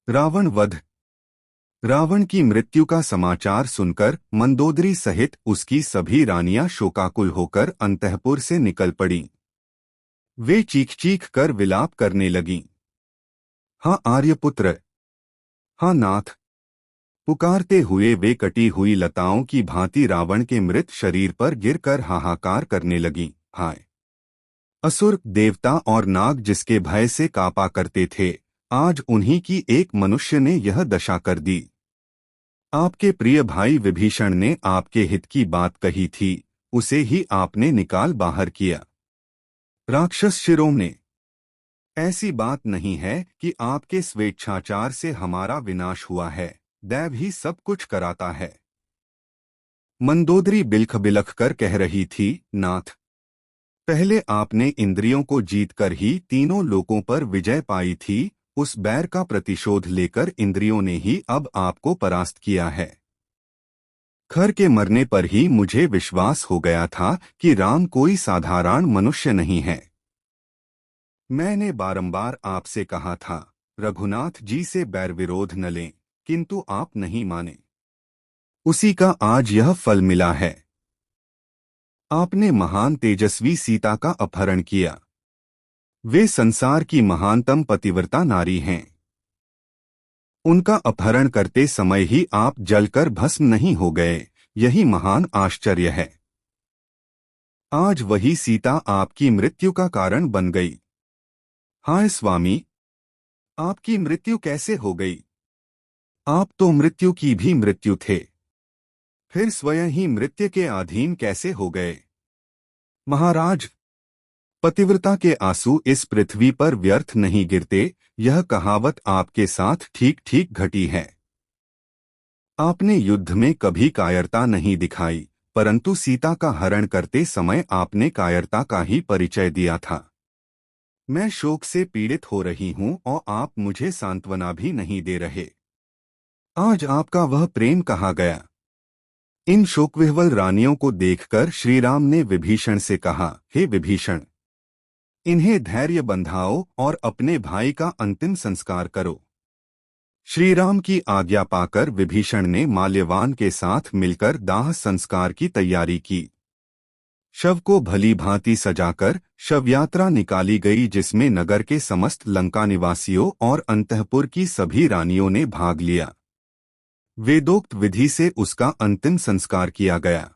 रावण वध। रावण की मृत्यु का समाचार सुनकर मंदोदरी सहित उसकी सभी रानियां शोकाकुल होकर अंतःपुर से निकल पड़ीं। वे चीख चीख कर विलाप करने लगीं। हाँ आर्यपुत्र, हाँ नाथ, पुकारते हुए वे कटी हुई लताओं की भांति रावण के मृत शरीर पर गिरकर हाहाकार करने लगीं। हाय! असुर, देवता और नाग जिसके भय से कांपा करते थे, आज उन्हीं की एक मनुष्य ने यह दशा कर दी। आपके प्रिय भाई विभीषण ने आपके हित की बात कही थी, उसे ही आपने निकाल बाहर किया। राक्षस शिरोमणि, ऐसी बात नहीं है कि आपके स्वेच्छाचार से हमारा विनाश हुआ है, दैव ही सब कुछ कराता है। मंदोदरी बिलख बिलख कर कह रही थी, नाथ, पहले आपने इंद्रियों को जीतकर ही तीनों लोकों पर विजय पाई थी, उस बैर का प्रतिशोध लेकर इंद्रियों ने ही अब आपको परास्त किया है। खर के मरने पर ही मुझे विश्वास हो गया था कि राम कोई साधारण मनुष्य नहीं है। मैंने बारंबार आपसे कहा था, रघुनाथ जी से बैर विरोध न लें, किंतु आप नहीं माने। उसी का आज यह फल मिला है। आपने महान तेजस्वी सीता का अपहरण किया। वे संसार की महानतम पतिव्रता नारी हैं। उनका अपहरण करते समय ही आप जलकर भस्म नहीं हो गए, यही महान आश्चर्य है। आज वही सीता आपकी मृत्यु का कारण बन गई। हाय स्वामी, आपकी मृत्यु कैसे हो गई? आप तो मृत्यु की भी मृत्यु थे, फिर स्वयं ही मृत्यु के अधीन कैसे हो गए? महाराज, पतिव्रता के आंसू इस पृथ्वी पर व्यर्थ नहीं गिरते, यह कहावत आपके साथ ठीक ठीक घटी है। आपने युद्ध में कभी कायरता नहीं दिखाई, परंतु सीता का हरण करते समय आपने कायरता का ही परिचय दिया था। मैं शोक से पीड़ित हो रही हूँ और आप मुझे सांत्वना भी नहीं दे रहे। आज आपका वह प्रेम कहाँ गया? इन शोकविह्वल रानियों को देखकर श्रीराम ने विभीषण से कहा, हे विभीषण, इन्हें धैर्य बंधाओ और अपने भाई का अंतिम संस्कार करो। श्रीराम की आज्ञा पाकर विभीषण ने माल्यवान के साथ मिलकर दाह संस्कार की तैयारी की। शव को भली भांति सजाकर शव यात्रा निकाली गई, जिसमें नगर के समस्त लंका निवासियों और अंतःपुर की सभी रानियों ने भाग लिया। वेदोक्त विधि से उसका अंतिम संस्कार किया गया।